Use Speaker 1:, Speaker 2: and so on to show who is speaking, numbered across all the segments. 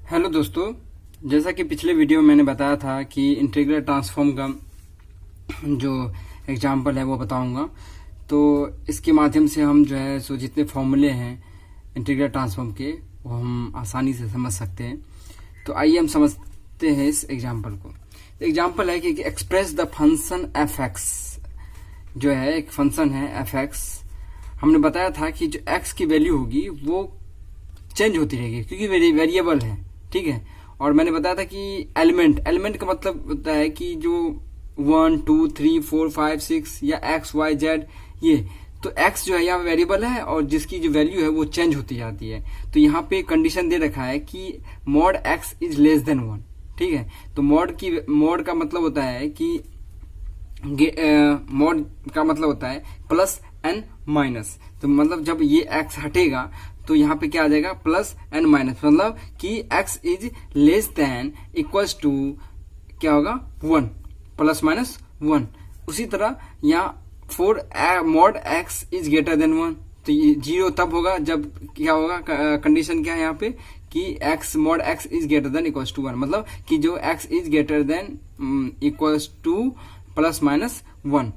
Speaker 1: Hello दोस्तों, जैसा कि पिछले वीडियो में मैंने बताया था कि इंटीग्रल ट्रांसफॉर्म का जो एग्जांपल है वो बताऊंगा। तो इसके माध्यम से हम जो है सो जितने फॉर्मूले हैं इंटीग्रल ट्रांसफॉर्म के वो हम आसानी से समझ सकते हैं। तो आइए हम समझते हैं इस एग्जांपल को। एग्जांपल है कि express the function F x, जो है एक फंक्शन है एफ एक्स। हमने बताया था कि जो एक्स की वैल्यू होगी वो चेंज होती रहेगी क्योंकि वेरिएबल है, ठीक है। और मैंने बताया था कि एलिमेंट का मतलब होता है कि जो 1 2 3 4 5 6 या एक्स वाई जेड, ये तो एक्स जो है यहाँ वेरिएबल है और जिसकी जो वैल्यू है वो चेंज होती जाती है। तो यहाँ पे कंडीशन दे रखा है कि mod X is less than 1, ठीक है। तो मॉड का मतलब होता है कि मॉड का मतलब होता है प्लस एन माइनस। तो मतलब जब ये एक्स हटेगा तो यहाँ पे क्या आ जाएगा, प्लस एन माइनस, मतलब कि X is less than equals to क्या होगा 1, प्लस माइनस 1। उसी तरह यहाँ for mod X is greater than 1, तो ये 0 तब होगा जब क्या होगा, कंडीशन क्या है यहाँ पे कि X mod X is greater than equals to 1, मतलब कि जो X is greater than equals to plus minus 1।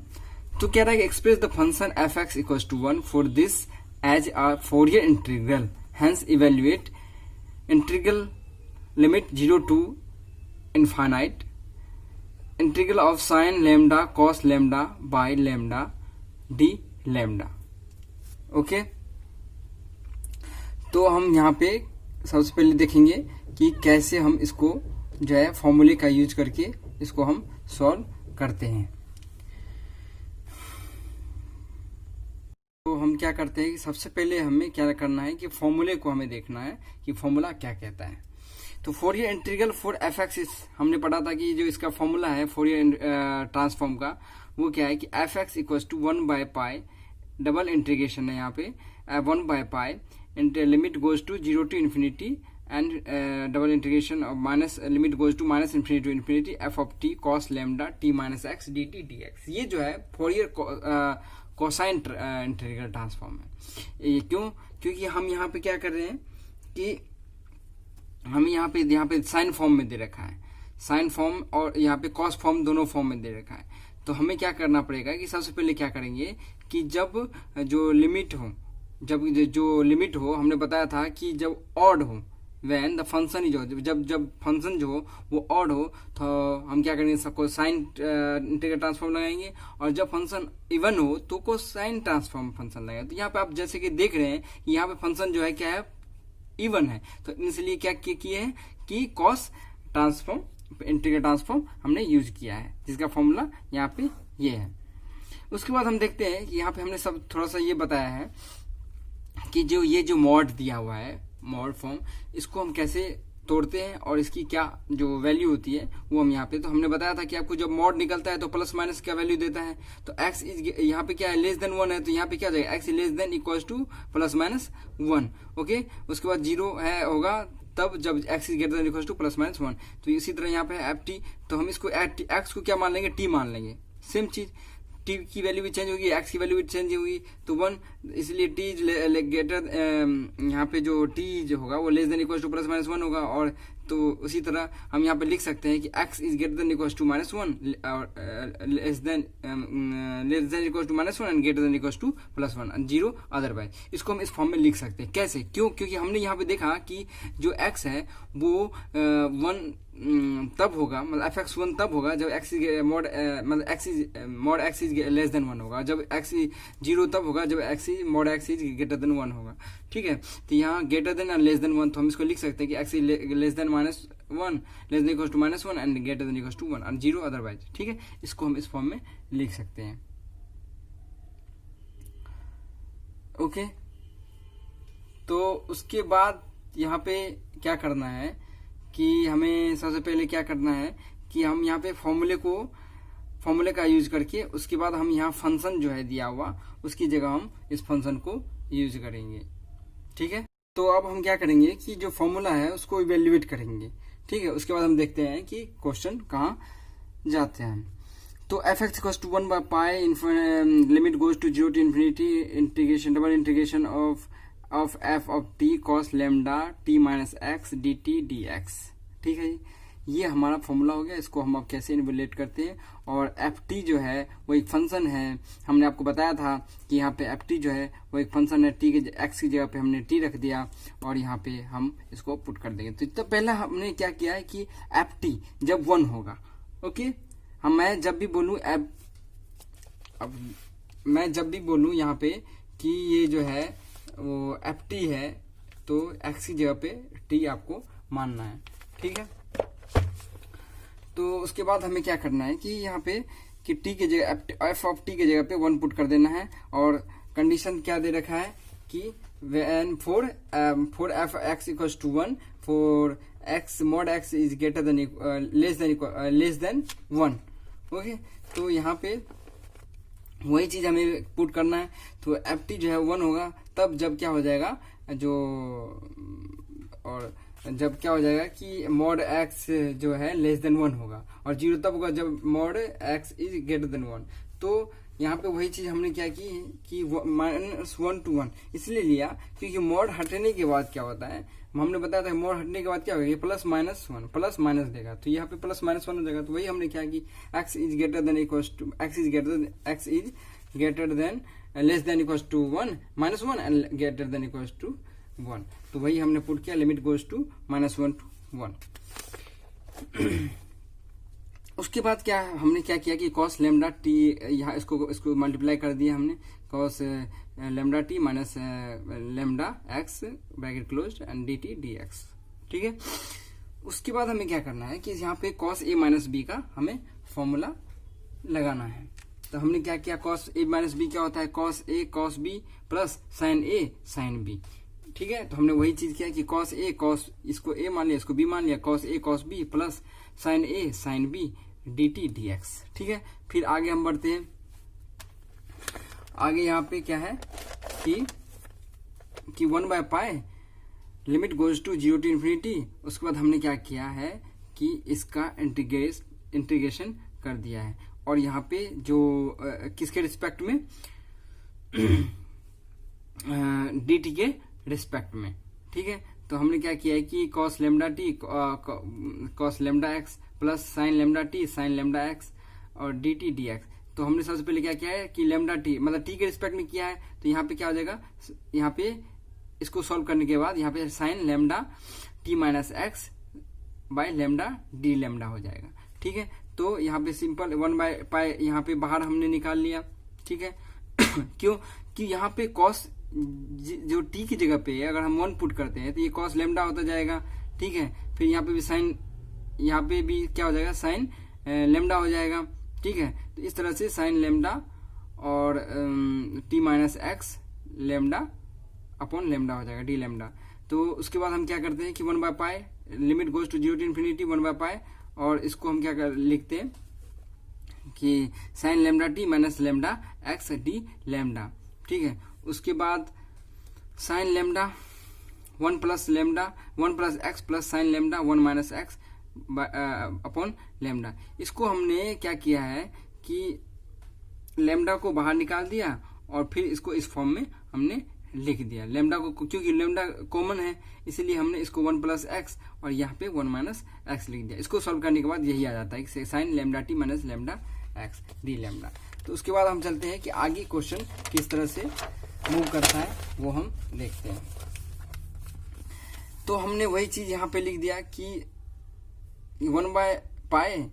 Speaker 1: तो कह रहा है कि express the function F X equals to 1 for this as a Fourier integral, hence evaluate integral limit 0 to infinite integral of sin lambda cos lambda by lambda d lambda। Okay, तो हम यहाँ पे सबसे पहले देखेंगे कि कैसे हम इसको जो है फॉर्मूले का यूज करके इसको हम सॉल्व करते हैं। तो हम क्या करते हैं कि सबसे पहले हमें क्या करना है कि फॉर्मूले को हमें देखना है कि फॉर्मूला क्या कहता है। तो Fourier integral for F x, हमने पढ़ा था कि जो इसका फॉर्मूला है फोरियर ट्रांसफॉर्म का वो क्या है कि F X equals to 1 by pi, double integration है यहाँ पे 1 by pi limit goes to 0 to infinity and double integration minus limit goes to minus infinity to infinity F of T cos lambda T minus X D T D X. ये जो है Fourier cosine integral transform है। ये क्यों? क्योंकि हम यहाँ पे क्या कर रहे हैं कि हमें यहाँ पे साइन फॉर्म में दे रखा है, साइन फॉर्म और यहाँ पे कॉस फॉर्म, दोनों फॉर्म में दे रखा है। तो हमें क्या करना पड़ेगा कि सबसे पहले क्या करेंगे कि जब जो लिमिट हो, हमने बताया था कि जब ऑड हो, when the function is जब फंक्शन जो हो वो ऑड हो तो हम क्या करेंगे, सबको साइन इंटीग्रल ट्रांसफॉर्म लगाएंगे, और जब फंक्शन इवन हो तो को साइन ट्रांसफॉर्म फंक्शन लगाएंगे। तो यहाँ पे आप जैसे कि देख रहे हैं कि यहाँ पे फंक्शन जो है क्या है, इवन है, तो इसलिए क्या किए हैं कि कॉस ट्रांसफॉर्म इंटीग्रल ट्रांसफॉर्म हमने यूज किया है, जिसका फॉर्मूला यहाँ पे ये है। उसके बाद हम देखते हैं कि यहाँ पे हमने सब थोड़ा सा ये बताया है कि जो मॉड दिया हुआ है, मॉड फॉर्म, इसको हम कैसे तोड़ते हैं और इसकी क्या जो वैल्यू होती है वो हम यहाँ पे, तो हमने बताया था कि आपको जब मॉड निकलता है तो प्लस माइनस का वैल्यू देता है। तो x इज यहाँ पे क्या है, लेस देन 1 है, तो यहाँ पे क्या हो जाएगा, x less than equals to plus minus 1। Okay, उसके बाद 0 है होगा तब जब x is greater than equals to plus minus 1। तो इसी तरह यहाँ पे एफ टी, तो हम इसको x को क्या मान लेंगे, t मान लेंगे। सेम चीज टी की वैल्यू भी चेंज होगी, एक्स की वैल्यू भी चेंज होगी, तो 1, इसलिए टी ग्रेटर, यहाँ पे जो टी जो होगा वो less than equal to plus minus 1 होगा। और तो उसी तरह हम यहाँ पे लिख सकते हैं कि X is greater than equal to minus 1 और less than equal to minus 1 and greater than equal to plus 1 and 0 otherwise. इसको हम इस फॉर्म में लिख सकते हैं। कैसे? क्यों? क्योंकि हमने यहाँ पे देखा कि जो एक्स है वो 1 तब होगा, मतलब एफ एक्स 1 तब होगा जब X mod X is less than 1 होगा, जब एक्स 0 तब होगा जब mod X is greater than 1 होगा, ठीक है। तो यहाँ greater than and less than 1, तो हम इसको लिख सकते हैं कि X less than minus 1, less than equal to minus 1 and greater than equal to 1 and 0 otherwise, ठीक है। इसको हम इस फॉर्म में लिख सकते हैं। ओके, तो उसके बाद यहाँ पे क्या करना है कि हमें सबसे पहले क्या करना है कि हम यहाँ पे फॉर्मूले का यूज करके उसके बाद हम यहाँ फंक्शन जो है दिया हुआ उसकी जगह हम इस फंक्शन को यूज करेंगे, ठीक है। तो अब हम क्या करेंगे कि जो फॉर्मूला है उसको इवेल्युएट करेंगे, ठीक है। उसके बाद हम देखते हैं कि क्वेश्चन कहाँ जाते हैं। तो F X equals to 1 by pi limit goes to 0 to infinity integration double integration of of F of T cos lambda T minus X D T D X. ठीक है जी, ये हमारा फॉर्मूला हो गया। इसको हम अब कैसे इवेल्युएट करते हैं, और एफ टी जो है वो एक फंक्शन है। हमने आपको बताया था कि यहाँ पे एफ टी जो है वो एक फंक्शन है, टी के एक्स की जगह पे हमने टी रख दिया और यहाँ पे हम इसको पुट कर देंगे। तो पहला हमने क्या किया है कि एफ टी जब 1 होगा, ओके, मैं जब भी बोलूँ मैं जब भी बोलूँ यहाँ पे कि ये जो है वो एफ टी है, तो एक्स की जगह पे टी आपको मानना है। ठीक है, तो उसके बाद हमें क्या करना है कि यहाँ पे कि टी के जगह एफ ऑफ टी के जगह पे 1 पुट कर देना है, और कंडीशन क्या दे रखा है कि when for f x equals to 1 for x mod x is greater than less than 1। Okay, तो यहाँ पे वही चीज हमें पुट करना है। तो एफ टी जो है 1 होगा तब जब क्या हो जाएगा और जब क्या हो जाएगा कि मॉड एक्स जो है लेस देन 1 होगा, और 0 तब होगा जब mod X is greater than 1। तो यहाँ पे वही चीज हमने क्या की कि -1 to 1 इसलिए लिया क्योंकि मॉड हटने के बाद क्या होता है, हमने बताया था मॉड हटने के बाद क्या होगा, ये +-1 प्लस माइनस देगा, तो यहाँ पे +-1 हो जाएगा। तो वही हमने क्या कि x is greater than less than equals to 1 -1 and greater than equals to 1। तो वही हमने पुट किया, लिमिट गोज टू -1 to 1। उसके बाद क्या हमने क्या किया कि cos लेमडा टी, यहाँ इसको मल्टीप्लाई कर दिया हमने, cos lambda T minus lambda x bracket closed end D T D X. ठीक है, उसके बाद हमें क्या करना है कि यहाँ पे cos a माइनस बी का हमें फॉर्मूला लगाना है। तो हमने क्या किया, cos a माइनस बी क्या होता है, cos a cos b plus sin a sin b। ठीक है, तो हमने वही चीज किया कि cos a cos, इसको a मान लिया इसको b मान लिया, cos a cos b plus sin a sin b dt dx। ठीक है, फिर आगे हम बढ़ते हैं। आगे यहाँ पे क्या है कि 1/π limit goes to 0 to infinity। उसके बाद हमने क्या किया है कि इसका इंटीग्रेशन कर दिया है, और यहाँ पे जो किसके रिस्पेक्ट में dt के रिस्पेक्ट में। ठीक है, तो हमने क्या किया है कि cos lambda t cos lambda x plus sine lambda t sine lambda x और डी टी डी एक्स। तो हमने सबसे पहले क्या किया है कि लेमडा टी मतलब टी के रिस्पेक्ट में किया है, तो यहाँ पे क्या हो जाएगा, यहाँ पे इसको सॉल्व करने के बाद यहाँ पे sine lambda T minus x by lambda d lambda हो जाएगा। ठीक है, तो यहाँ पे सिंपल 1/π यहाँ पे बाहर हमने निकाल लिया। ठीक है क्यों कि यहाँ पे कॉस जो टी की जगह पे अगर हम 1 पुट करते हैं तो ये कॉस लेमडा होता जाएगा। ठीक है, फिर यहाँ पे भी साइन, यहाँ पे भी क्या हो जाएगा, साइन लेमडा हो जाएगा। ठीक है, तो इस तरह से साइन लेमडा और T minus x lambda upon lambda हो जाएगा डी लेमडा। तो उसके बाद हम क्या करते हैं कि 1/π limit goes to 0 to infinity 1/π, और इसको हम क्या लिखते हैं कि sine lambda T minus lambda x d lambda. ठीक है, उसके बाद sine lambda 1 plus x plus sine lambda 1 minus x upon lambda. इसको हमने क्या किया है कि लेमडा को बाहर निकाल दिया और फिर इसको इस फॉर्म में हमने लिख दिया लेमडा को, क्योंकि लेमडा कॉमन है इसलिए हमने इसको 1 प्लस एक्स और यहाँ पे 1 माइनस एक्स लिख दिया। इसको सॉल्व करने के बाद यही आ जाता है sine lambda T minus lambda x d lambda. तो उसके बाद हम चलते हैं कि आगे क्वेश्चन किस तरह से मूव करता है वो हम देखते हैं। तो हमने वही चीज यहाँ पे लिख दिया कि 1/π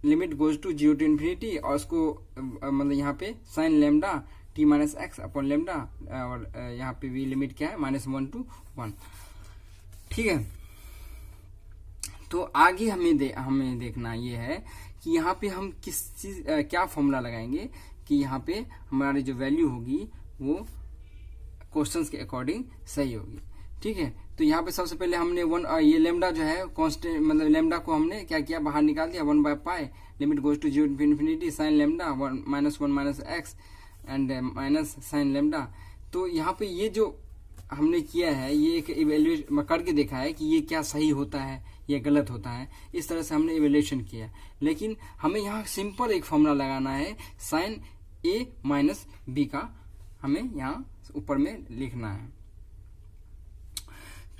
Speaker 1: limit goes to 0 to infinity, और उसको मतलब यहाँ पे sine lambda T minus x upon lambda, और यहाँ पे भी लिमिट क्या है -1 to 1। ठीक है, तो आगे हमें देखना ये है कि यहाँ पे हम किस चीज क्या फॉर्मूला लगाएंगे कि यहाँ पे हमारी जो वैल्यू होगी वो क्वेश्चंस के अकॉर्डिंग सही होगी। ठीक है, तो यहाँ पे सबसे पहले हमने ये लेमडा जो है कांस्टेंट, मतलब लेमडा को हमने क्या किया, बाहर निकाल दिया 1/π limit goes to 0 to infinity sine lambda 1 minus x and minus sine lambda. तो यहाँ पे ये जो हमने किया है ये एक इवेल्युएशन करके देखा है कि ये क्या सही होता है या गलत होता है, इस तरह से हमने इवेल्युएशन किया। लेकिन हमें यहाँ सिंपल एक फॉर्मूला लगाना है, साइन ए माइनस बी का हमें यहाँ ऊपर में लिखना है।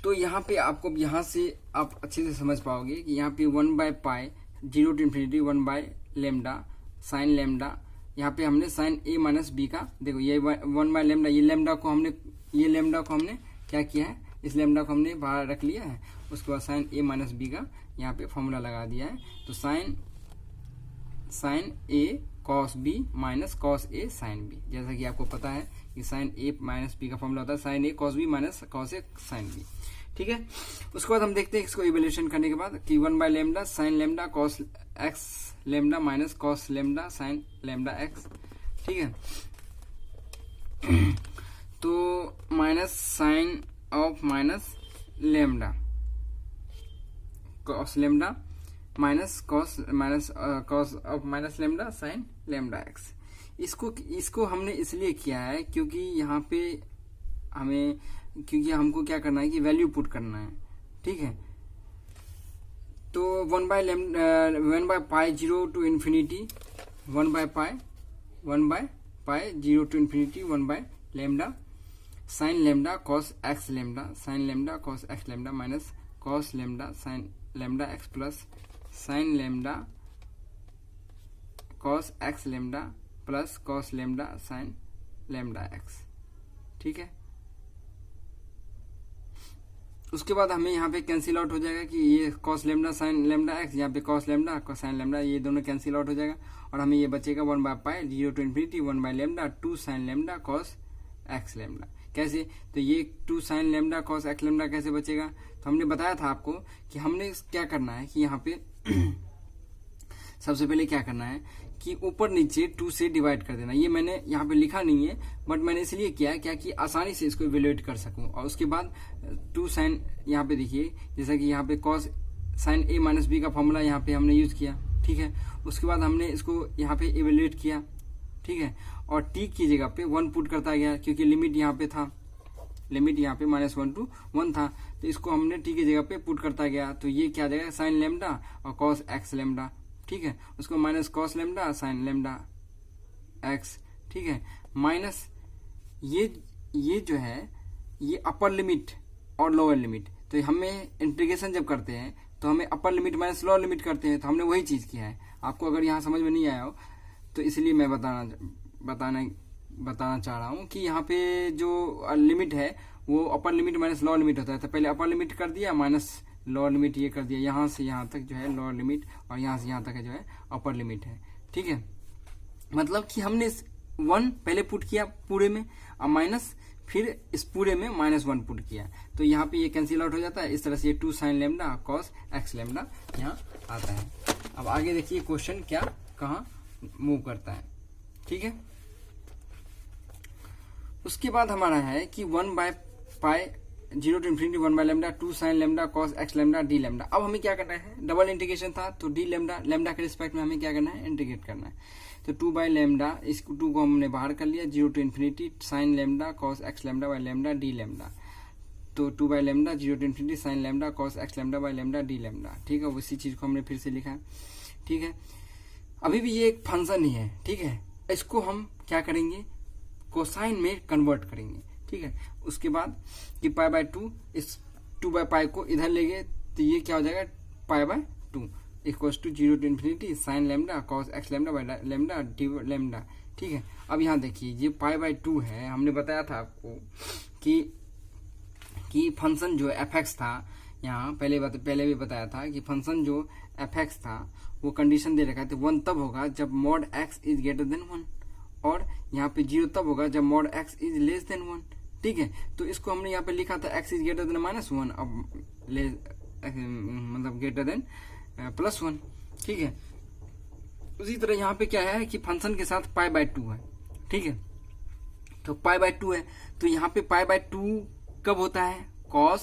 Speaker 1: तो यहाँ पे आपको यहाँ से आप अच्छे से समझ पाओगे कि यहाँ पे 1/π 0 to infinity 1/λ साइन लेमडा, यहाँ पे हमने साइन a माइनस बी का, देखो ये 1/λ, ये लेमडा को हमने क्या किया है, इस लेमडा को हमने बाहर रख लिया है। उसके बाद साइन a माइनस बी का यहाँ पे फॉर्मूला लगा दिया है। तो sine a cos b minus cos a sine b, जैसा कि आपको पता है कि साइन a माइनस b का फॉर्मूला होता है sine a cos b minus cos a sine b। ठीक है, उसके बाद हम देखते हैं इसको इवेल्यूशन करने के बाद कि 1/λ sine lambda cos x lambda minus cos lambda sine lambda x। ठीक है, तो minus sine of minus lambda cos lambda minus cos of minus lambda sine lambda x। इसको हमने इसलिए किया है क्योंकि यहाँ पे क्योंकि हमको क्या करना है कि वैल्यू पुट करना है। ठीक है, तो 1/π 0 to infinity 1/π 0 to infinity 1/λ sine lambda cos x lambda sine lambda cos x lambda minus cos lambda sine lambda x plus sine lambda cos x lambda plus cos lambda sine lambda x। ठीक है, उसके बाद हमें यहाँ पे cancel out हो जाएगा कि ये cos lambda sine lambda x, यहाँ पे कॉस लेमडा साइन लेमडा, ये दोनों कैंसिल आउट हो जाएगा और हमें ये बचेगा 1/π 0 to infinity 1/λ 2 sine lambda cos x lambda. कैसे, तो ये 2 sine lambda cos x lambda कैसे बचेगा, तो हमने बताया था आपको कि हमने क्या करना है कि यहाँ पे सबसे पहले क्या करना है कि ऊपर नीचे 2 से डिवाइड कर देना। ये मैंने यहाँ पे लिखा नहीं है बट मैंने इसलिए किया क्या कि आसानी से इसको इवेल्युएट कर सकूं। और उसके बाद 2 साइन, यहाँ पे देखिए जैसा कि यहाँ पे cos sine a minus b का फॉर्मूला यहाँ पे हमने यूज किया। ठीक है, उसके बाद हमने इसको यहाँ पे इवेल्युएट किया। ठीक है, और t की जगह पे 1 पुट करता गया क्योंकि लिमिट यहाँ पे था, लिमिट यहाँ पे -1 to 1 था, तो इसको हमने t की जगह पे पुट करता गया। तो ये क्या आ जाएगा साइन लेमडा और कॉस x लेमडा। ठीक है, उसको minus cos lambda sine lambda x। ठीक है, माइनस ये जो है ये अपर लिमिट और लोअर लिमिट, तो हमें इंटीग्रेशन जब करते हैं तो हमें upper limit minus lower limit करते हैं, तो हमने वही चीज किया है। आपको अगर यहाँ समझ में नहीं आया हो तो इसलिए मैं बताना चाह रहा हूँ कि यहाँ पे जो लिमिट है वो upper limit minus lower limit होता है। तो पहले अपर लिमिट कर दिया माइनस लोअर लिमिट ये कर दिया, यहाँ से यहाँ तक जो है लोअर लिमिट और यहाँ से यहाँ तक जो है अपर लिमिट है। ठीक है, मतलब कि हमने 1 पहले पुट किया पूरे में और माइनस फिर इस पूरे में -1 पुट किया, तो यहाँ पे ये कैंसिल आउट हो जाता है। इस तरह से ये 2 sine lambda cos x lambda यहाँ आता है। अब आगे देखिए क्वेश्चन क्या कहाँ मूव करता है। ठीक है, उसके बाद हमारा है कि 1/π 0 to infinity 1/λ 2 sine lambda cos x lambda d lambda. अब हमें क्या करना है, डबल इंटीग्रेशन था तो डी लेमडा के रिस्पेक्ट में हमें क्या करना है, इंटीग्रेट करना है। तो 2/λ, इस 2 को हमने बाहर कर लिया, 0 to infinity sine lambda cos x lambda by lambda d lambda. तो 2/λ 0 to infinity sine lambda cos x lambda by lambda d lambda. ठीक है, उसी चीज को हमने फिर से लिखा। ठीक है, अभी भी ये एक फंक्शन ही है। ठीक है, इसको हम क्या करेंगे, कोसाइन में कन्वर्ट करेंगे। ठीक है, उसके बाद कि π/2 इस 2/π को इधर लेंगे तो ये क्या हो जाएगा π/2 equals to 0 to infinity sine lambda cos x lambda by lambda d lambda. ठीक है, अब यहाँ देखिए ये π/2 है, हमने बताया था आपको कि फंक्शन जो fx था, यहाँ पहले भी बताया था कि फंक्शन जो fx था वो कंडीशन दे रखा है, तो 1 तब होगा जब mod x is greater than 1 और यहाँ पे 0 तब होगा जब mod x is less than 1। ठीक है, तो इसको हमने यहाँ पे लिखा था x इज ग्रेटर देन -1, अब मतलब ग्रेटर देन +1। ठीक है, उसी तरह यहाँ पे क्या है कि फंक्शन के साथ π/2 है। ठीक है, तो π/2 है, तो यहाँ पे π/2 कब होता है, cos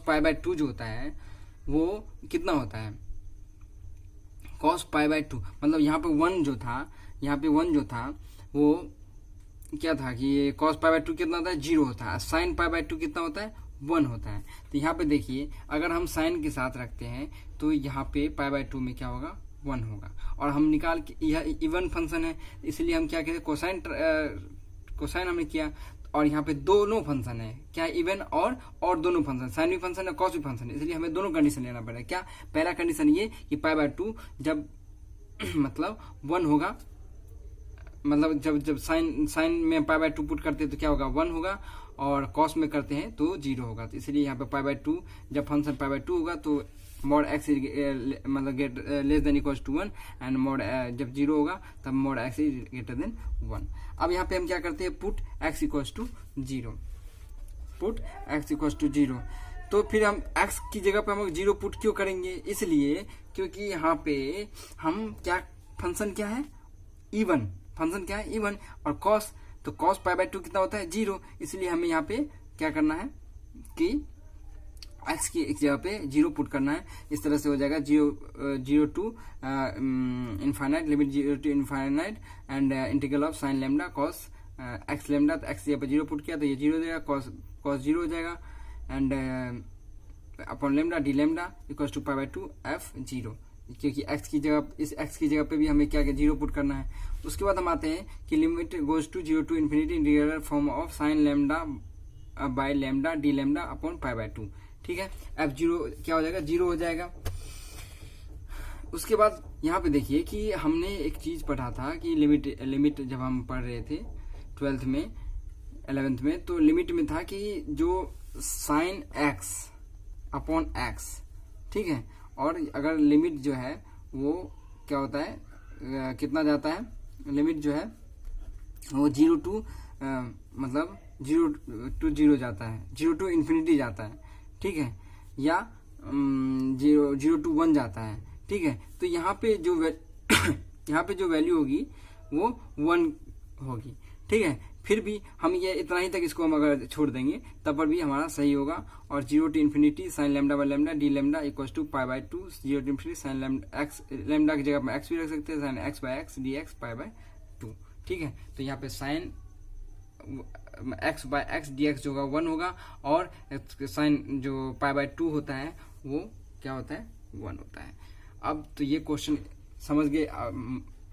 Speaker 1: π/2 जो होता है वो कितना होता है, cos π/2 मतलब यहाँ पे 1 जो था वो क्या था कि ये cos π/2 कितना होता है, 0 होता है। साइन π/2 कितना होता है, 1 होता है। तो यहाँ पे देखिए अगर हम साइन के साथ रखते हैं तो यहाँ पे π/2 में क्या होगा, 1 होगा। और हम निकाल के, यह इवन फंक्शन है इसलिए हम क्या कहते हैं, कोसाइन हमने किया। और यहाँ पे दोनों फंक्शन है, क्या इवन और दोनों फंक्शन, साइन भी फंक्शन है कॉस भी फंक्शन है, इसलिए हमें दोनों कंडीशन लेना पड़ेगा। क्या, पहला कंडीशन ये कि π/2 जब मतलब 1 होगा, मतलब जब साइन में π/2 पुट करते हैं तो क्या होगा, 1 होगा, और कॉस में करते हैं तो 0 होगा। तो इसलिए यहाँ पे π/2 जब फंक्शन π/2 होगा तो मोड एक्स मतलब get less than equals to 1, and mod जब 0 होगा तब mod x is greater than 1। अब यहाँ पे हम क्या करते हैं, put x equals to 0, put x equals to 0। तो फिर हम x की जगह पे हम 0 पुट क्यों करेंगे, इसलिए क्योंकि यहाँ पे हम क्या, फंक्शन क्या है, इवन, फंक्शन क्या है, इवन, और कॉस, तो कॉस π/2 कितना होता है, 0, इसलिए हमें यहाँ पे क्या करना है कि x की एक जगह पे 0 पुट करना है। इस तरह से हो जाएगा 0 to infinite, limit 0 to infinite and integral of sine lambda cos x lambda. तो x की जगह पे 0 पुट किया तो ये 0 हो जाएगा, कॉस 0 हो जाएगा, and upon lambda d lambda equals to π/2 f0, क्योंकि x की जगह, इस x की जगह पे भी हमें क्या 0 पुट करना है। उसके बाद हम आते हैं कि limit goes to 0 to infinity integral form of sine lambda by lambda d lambda upon π/2, ठीक है। f0 क्या हो जाएगा, 0 हो जाएगा। उसके बाद यहाँ पे देखिए कि हमने एक चीज पढ़ा था कि लिमिट जब हम पढ़ रहे थे 12th में 11th में, तो लिमिट में था कि जो साइन x अपॉन x, ठीक है, और अगर लिमिट जो है वो क्या होता है, कितना जाता है, लिमिट जो है वो 0 टू मतलब 0 टू 0 जाता है, 0 टू इन्फिनिटी जाता है, ठीक है, या 0 टू 1 जाता है, ठीक है। तो यहाँ पे जो वैल्यू होगी वो 1 होगी, ठीक है। फिर भी हम ये इतना ही तक इसको हम अगर छोड़ देंगे तब पर भी हमारा सही होगा। और 0 to infinity sine lambda by lambda d lambda equals to π/2, 0 to infinity sine lambda x, lambda की जगह एक्स भी रख सकते हैं, sine x by x d x π/2, ठीक है। तो यहाँ पे sine x by x d x जो होगा 1 होगा, और साइन जो π/2 होता है वो क्या होता है, 1 होता है। अब तो ये क्वेश्चन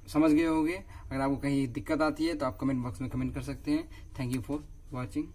Speaker 1: समझ गए होंगे। अगर आपको कहीं दिक्कत आती है तो आप कमेंट बॉक्स में कमेंट कर सकते हैं। Thank you for watching.